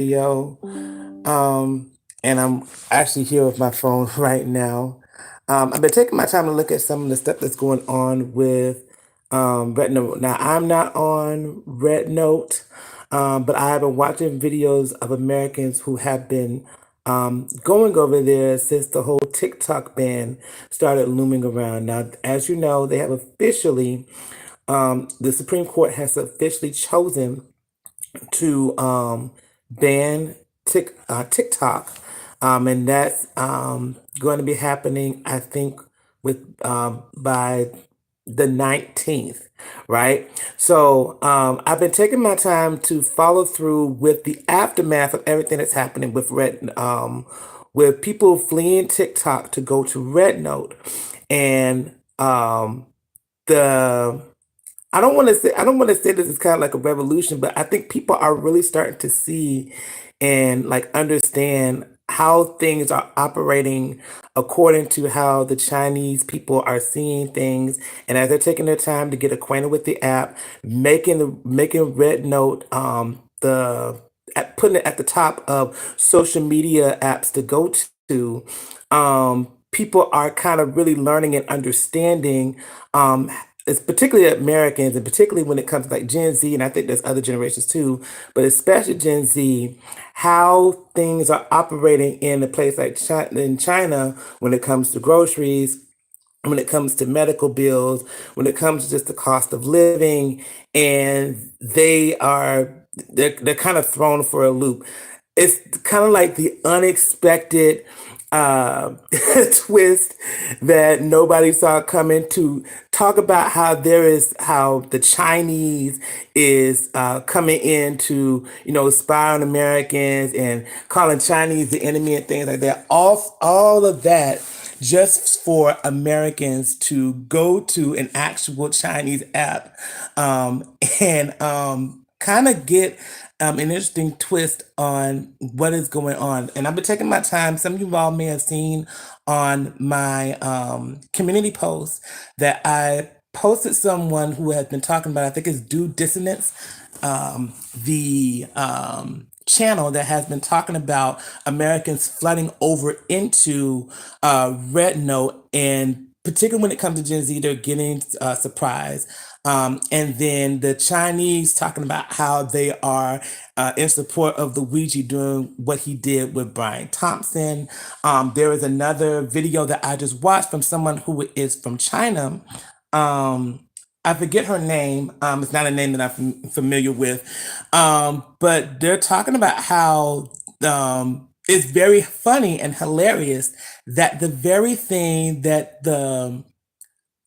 video. Um, and I'm actually here with my phone right now. I've been taking my time to look at some of the stuff that's going on with RedNote. Now, I'm not on RedNote, but I have been watching videos of Americans who have been going over there since the whole TikTok ban started looming around. Now, as you know, they have officially, the Supreme Court has officially chosen to ban TikTok, and that's going to be happening, I think, with by the 19th, right? So I've been taking my time to follow through with the aftermath of everything that's happening with people fleeing TikTok to go to RedNote, and the I don't want to say this is kind of like a revolution, but I think people are really starting to see and like understand how things are operating according to how the Chinese people are seeing things. And as they're taking their time to get acquainted with the app, making Red Note putting it at the top of social media apps to go to, people are kind of really learning and understanding, it's particularly Americans, and particularly when it comes to like Gen Z, and I think there's other generations too, but especially Gen Z, how things are operating in a place like China when it comes to groceries, when it comes to medical bills, when it comes to just the cost of living, and they're kind of thrown for a loop. It's kind of like the unexpected uh, twist that nobody saw coming, to talk about how the Chinese is coming in to spy on Americans and calling Chinese the enemy and things like that. All of that just for Americans to go to an actual Chinese app, and kind of get an interesting twist on what is going on. And I've been taking my time. Some of you all may have seen on my community post that I posted someone who has been talking about, I think it's Due Dissonance, the channel that has been talking about Americans flooding over into Red Note, and particularly when it comes to Gen Z, they're getting surprised. And then the Chinese talking about how they are in support of Luigi doing what he did with Brian Thompson. There is another video that I just watched from someone who is from China. Um, I forget her name. It's not a name that I'm familiar with. But they're talking about how it's very funny and hilarious that the very thing that the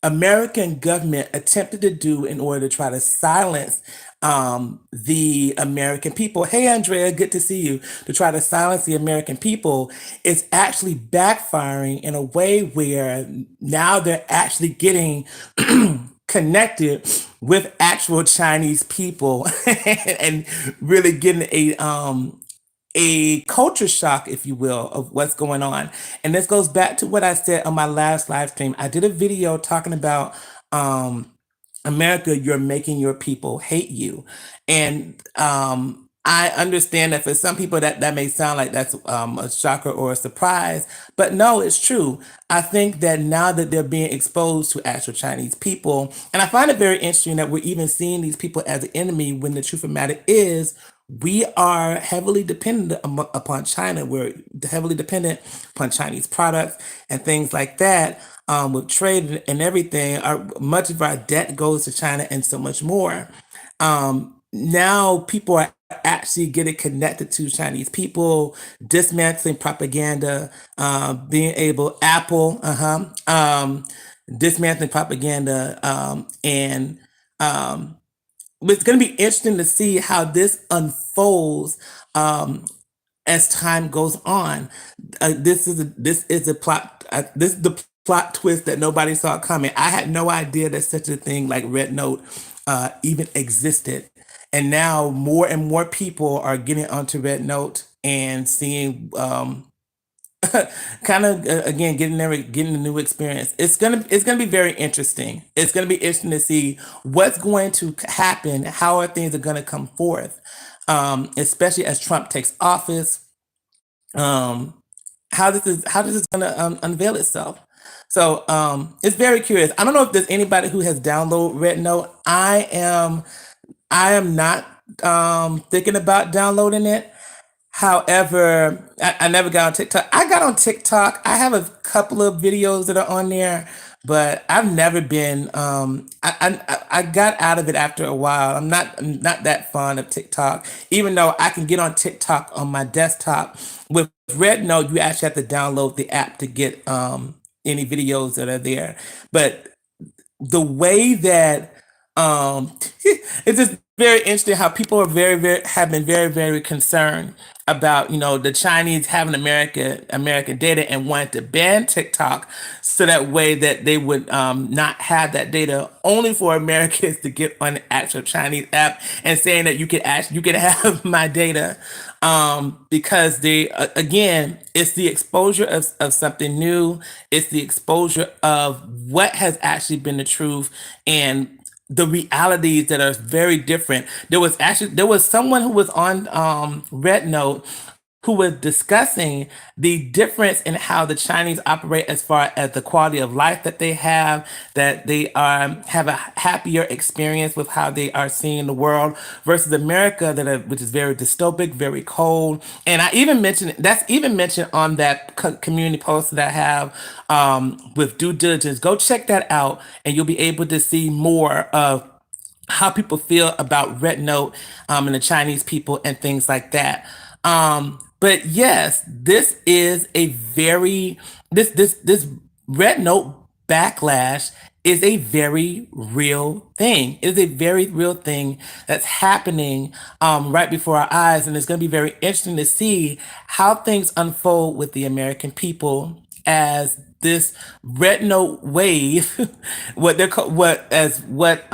American government attempted to do in order to try to silence the American people. Hey, Andrea, good to see you. To try to silence the American people is actually backfiring in a way where now they're actually getting connected with actual Chinese people and really getting a culture shock, if you will, of what's going on. And this goes back to what I said on my last live stream. I did a video talking about America, you're making your people hate you. And I understand that for some people that may sound like that's a shocker or a surprise, but no, it's true. I think that now that they're being exposed to actual Chinese people, and I find it very interesting that we're even seeing these people as the enemy, when the truth of the matter is we are heavily dependent upon China. We're heavily dependent upon Chinese products and things like that. With trade and everything, much of our debt goes to China and so much more. Now people are actually getting connected to Chinese people, dismantling propaganda, being able, Apple, dismantling propaganda, and um, it's going to be interesting to see how this unfolds as time goes on. This is a plot. This is the plot twist that nobody saw coming. I had no idea that such a thing like Red Note even existed, and now more and more people are getting onto Red Note and seeing. Kind of again getting a new experience. It's gonna be very interesting. It's gonna be interesting to see what's going to happen, how are things are gonna come forth. especially as Trump takes office. Um, how this is going to unveil itself. So it's very curious. I don't know if there's anybody who has downloaded RedNote. I am not thinking about downloading it. However, I never got on TikTok. I got on TikTok. I have a couple of videos that are on there, but I've never been. I got out of it after a while. I'm not that fond of TikTok, even though I can get on TikTok on my desktop. With RedNote, you actually have to download the app to get any videos that are there. But the way that it's just very interesting how people are have been very concerned about the Chinese having American data and wanted to ban TikTok so that way that they would not have that data only for Americans to get on the actual Chinese app, and saying that you could have my data because they again, it's the exposure of something new. It's the exposure of what has actually been the truth and the realities that are very different. There was someone who was on RedNote who was discussing the difference in how the Chinese operate as far as the quality of life that they that they have a happier experience with how they are seeing the world versus America, which is very dystopic, very cold. And I even mentioned that's even mentioned on that community post that I have with due diligence. Go check that out, and you'll be able to see more of how people feel about Red Note and the Chinese people and things like that. But yes, this is a very this Red Note backlash is a very real thing. It is a very real thing that's happening right before our eyes, and it's going to be very interesting to see how things unfold with the American people as this red note wave, what they're what as what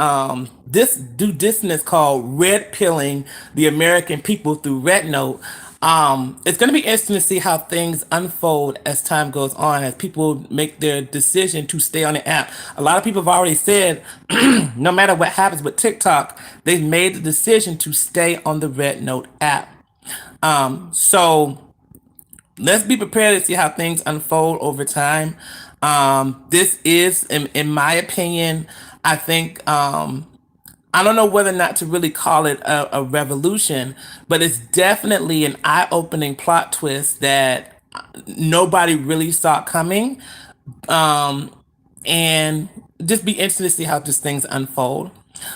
this do dissonance called red pilling the American people through red note. It's going to be interesting to see how things unfold as time goes on, as people make their decision to stay on the app. A lot of people have already said, no matter what happens with TikTok, they've made the decision to stay on the Red Note app. So let's be prepared to see how things unfold over time. This is, in my opinion, I think, I don't know whether or not to really call it a revolution, but it's definitely an eye opening plot twist that nobody really saw coming. Um, and just be interested to see how these things unfold.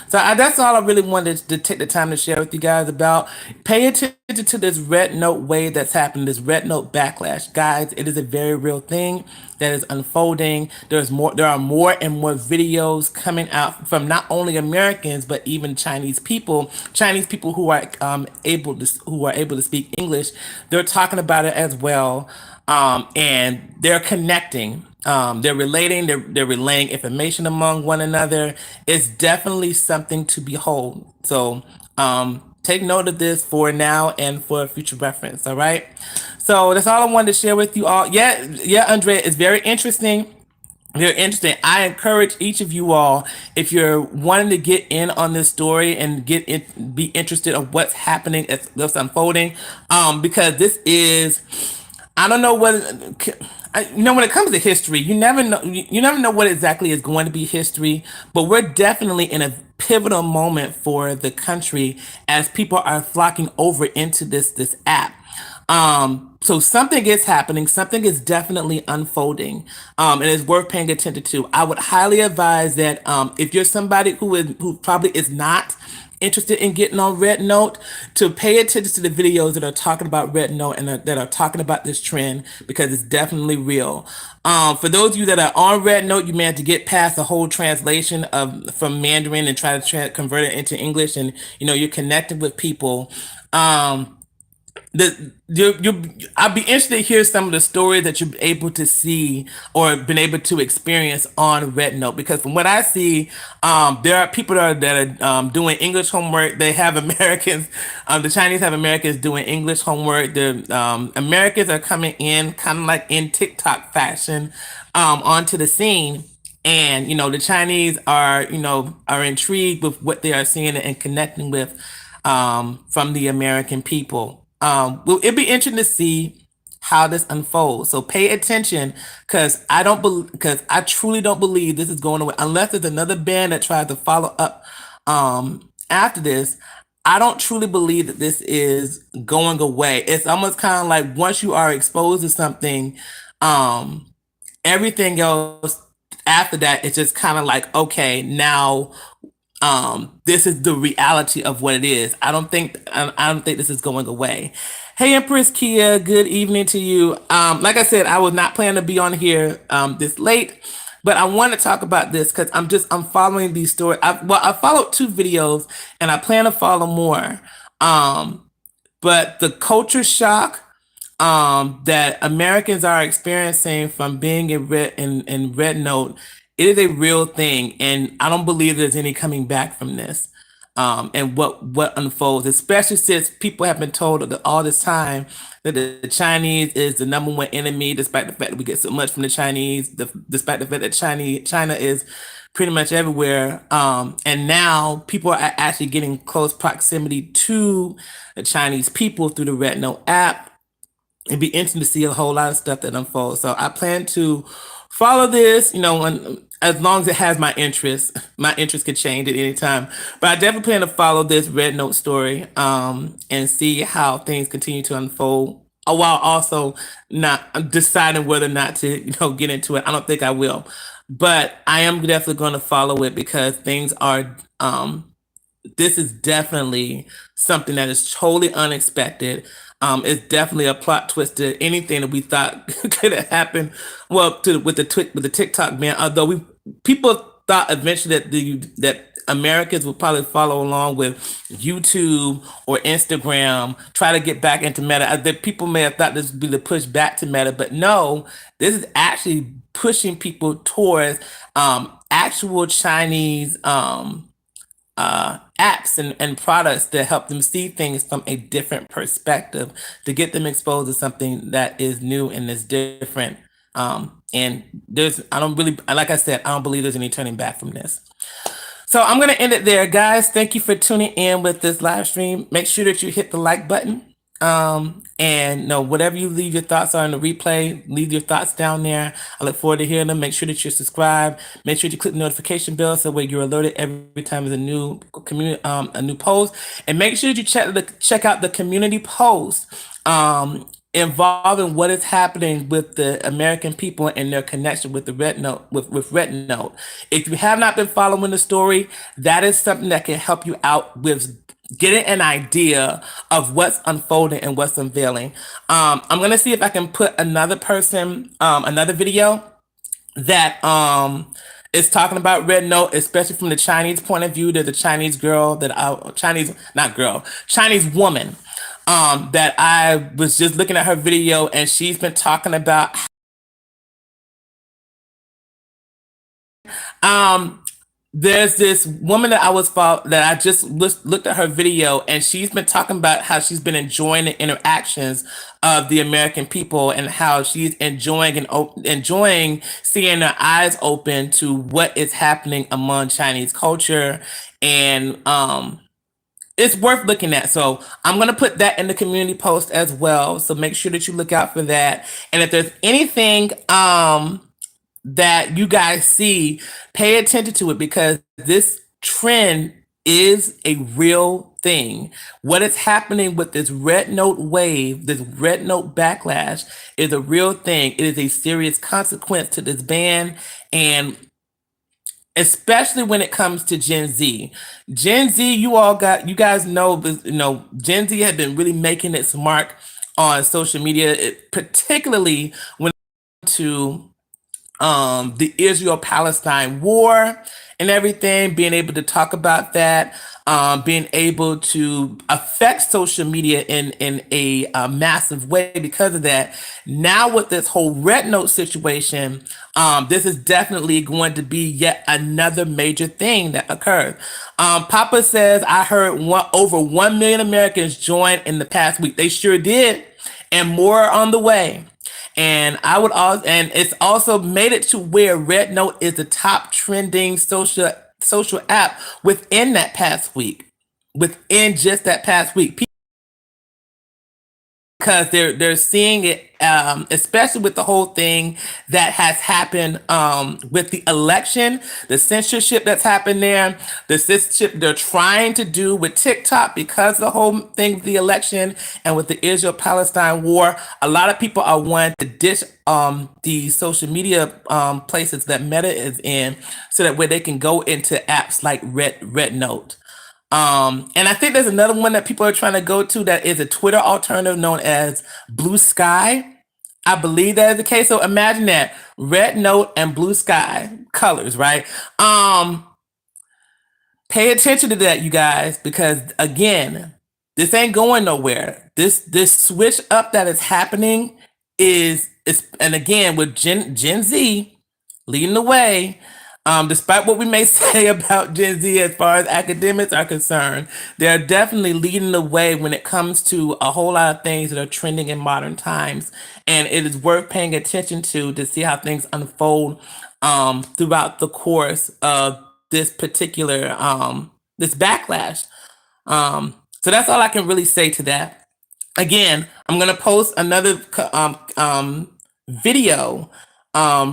So that's all I really wanted to take the time to share with you guys about. Pay attention to this red note wave that's happening, this red note backlash, guys. It is a very real thing that is unfolding. There are more and more videos coming out from not only Americans but even Chinese people who are able to speak English. They're talking about it as well, and they're connecting. They're relating, they're relaying information among one another. It's definitely something to behold. So take note of this for now and for future reference. All right. So that's all I wanted to share with you all. Yeah, Andrea, it's very interesting. Very interesting. I encourage each of you all, if you're wanting to get in on this story and be interested in what's happening, what's unfolding, because this is, I don't know whether, when it comes to history, you never know. You never know what exactly is going to be history, but we're definitely in a pivotal moment for the country as people are flocking over into this app. So something is happening, something is definitely unfolding, and it's worth paying attention to. I would highly advise that if you're somebody who probably is not interested in getting on Red Note, to pay attention to the videos that are talking about Red Note and that are talking about this trend, because it's definitely real. For those of you that are on Red Note, you may have to get past the whole translation from Mandarin and try to convert it into English, and you're connecting with people. I'd be interested to hear some of the stories that you're able to see or been able to experience on Red Note, because from what I see, there are people that are doing English homework. They have Americans, the Chinese have Americans doing English homework. The Americans are coming in kind of like in TikTok fashion onto the scene. And the Chinese are intrigued with what they are seeing and connecting with. from the American people. Well, it'd be interesting to see how this unfolds. So pay attention, because I truly don't believe this is going away unless there's another band that tries to follow up after this. I don't truly believe that this is going away. It's almost kind of like once you are exposed to something, um, everything else after that, it's just kind of like, okay, now this is the reality of what it is. I don't think this is going away. Hey, Empress Kia, good evening to you. Like I said, I was not planning to be on here this late, but I want to talk about this because I'm following these stories. I followed two videos and I plan to follow more. But the culture shock that Americans are experiencing from being in Red Note, it is a real thing, and I don't believe there's any coming back from this. And what unfolds, especially since people have been told that all this time that the Chinese is the number one enemy, despite the fact that we get so much from the Chinese, despite the fact that China is pretty much everywhere. And now people are actually getting close proximity to the Chinese people through the Red Note app. It'd be interesting to see a whole lot of stuff that unfolds. So I plan to follow this, as long as it has my interest. My interest could change at any time. But I definitely plan to follow this Red Note story and see how things continue to unfold. While also not deciding whether or not to, get into it. I don't think I will. But I am definitely going to follow it because things are this is definitely something that is totally unexpected. It's definitely a plot twist to anything that we thought could have happened. Well, with the TikTok ban, although people thought eventually that Americans would probably follow along with YouTube or Instagram, try to get back into Meta. That people may have thought this would be the push back to Meta, but no, this is actually pushing people towards actual Chinese apps and products that help them see things from a different perspective, to get them exposed to something that is new and is different. And I don't really, like I said, I don't believe there's any turning back from this. So I'm going to end it there, guys. Thank you for tuning in with this live stream. Make sure that you hit the like button. And whatever you leave your thoughts are in the replay, leave your thoughts down there. I look forward to hearing them. Make sure that you're subscribed. Make sure you click the notification bell so that you're alerted every time there's a new community, a new post. And make sure that you check out the community post involving what is happening with the American people and their connection with the Red Note, with Red Note. If you have not been following the story, that is something that can help you out with getting an idea of what's unfolding and what's unveiling. I'm gonna see if I can put another video that is talking about Red Note, especially from the Chinese point of view. There's a Chinese Chinese woman that I was just looking at her video, and she's been talking about there's this woman that I just looked at her video, and she's been talking about how she's been enjoying the interactions of the American people and how she's enjoying seeing her eyes open to what is happening among Chinese culture. And it's worth looking at. So I'm going to put that in the community post as well. So make sure that you look out for that. And if there's anything that you guys see, pay attention to it, because this trend is a real thing. What is happening with this Red Note wave, this Red Note backlash, is a real thing. It is a serious consequence to this ban, and especially when it comes to Gen Z. Gen Z, you guys know, Gen Z had been really making its mark on social media, particularly when it comes to the Israel-Palestine war and everything, being able to talk about that, being able to affect social media in a massive way because of that. Now with this whole Red Note situation, this is definitely going to be yet another major thing that occurs. Papa says, I heard over 1 million Americans joined in the past week. They sure did, and more are on the way. And it's also made it to where Red Note is the top trending social app within that past week. within just that past week. Because they're seeing it, especially with the whole thing that has happened with the election, the censorship that's happened there, the censorship they're trying to do with TikTok because the whole thing with the election and with the Israel-Palestine war. A lot of people are wanting to ditch the social media places that Meta is in, so that way they can go into apps like RedNote. And I think there's another one that people are trying to go to that is a Twitter alternative known as Blue Sky. I believe that is the case. So imagine that Red Note and Blue Sky colors, right? Pay attention to that, you guys, because again, this ain't going nowhere. This switch up that is happening is and again with Gen Z leading the way. Despite what we may say about Gen Z as far as academics are concerned, they're definitely leading the way when it comes to a whole lot of things that are trending in modern times. And it is worth paying attention to see how things unfold throughout the course of this particular this backlash. So that's all I can really say to that. Again, I'm gonna post another video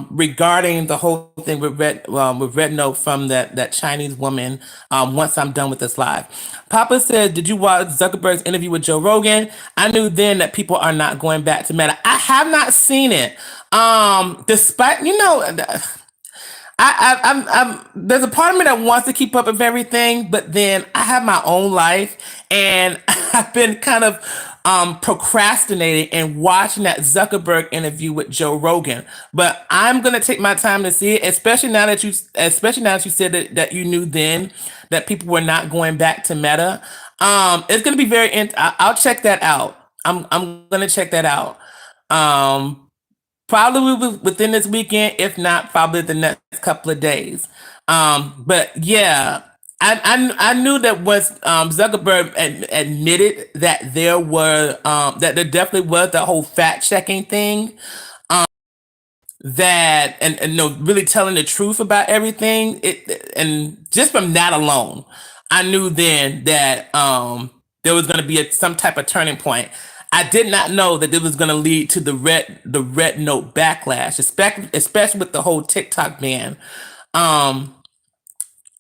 regarding the whole thing with Red Note from that Chinese woman. Once I'm done with this live, Papa said, "Did you watch Zuckerberg's interview with Joe Rogan? I knew then that people are not going back to Meta. I have not seen it. Despite I'm there's a part of me that wants to keep up with everything, but then I have my own life, and I've been kind of procrastinating and watching that Zuckerberg interview with Joe Rogan. But I'm gonna take my time to see it, especially now that you said that you knew then that people were not going back to Meta. It's gonna be I'll check that out. I'm gonna check that out. Probably within this weekend, if not, probably the next couple of days. But yeah, I knew that once Zuckerberg admitted that that there definitely was the whole fact checking thing, that and no really telling the truth about everything. And just from that alone, I knew then that there was going to be some type of turning point. I did not know that it was going to lead to the red note backlash, especially with the whole TikTok ban.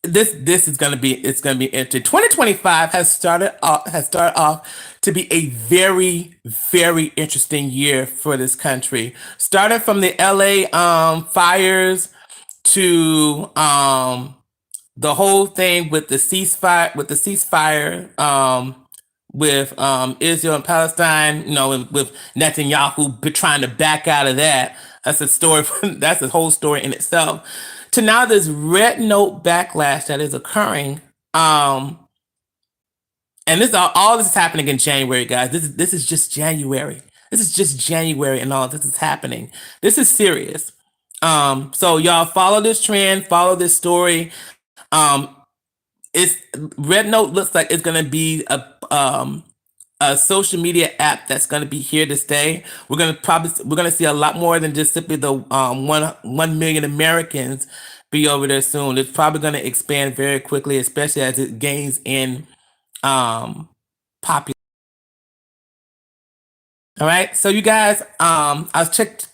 This is going to be interesting. 2025 has started off to be a very very interesting year for this country. Starting from the LA fires to the whole thing with the ceasefire with Israel and Palestine, with Netanyahu trying to back out of that. That's a story. That's a whole story in itself. To now this red note backlash that is occurring, and all this is happening in January, guys. This is just January. This is just January, and all this is happening. This is serious. So y'all follow this trend, follow this story. It's Red Note looks like it's gonna be a social media app that's gonna be here to stay. We're gonna see a lot more than just simply the 1 million Americans be over there soon. It's probably gonna expand very quickly, especially as it gains in popularity. All right, so you guys, I'll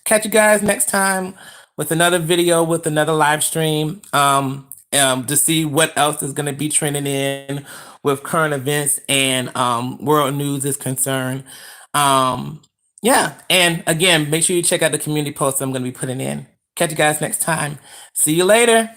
catch you guys next time with another video, with another live stream, to see what else is going to be trending in with current events and world news is concerned. Yeah, and again, make sure you check out the community posts I'm going to be putting in. Catch you guys next time. See you later.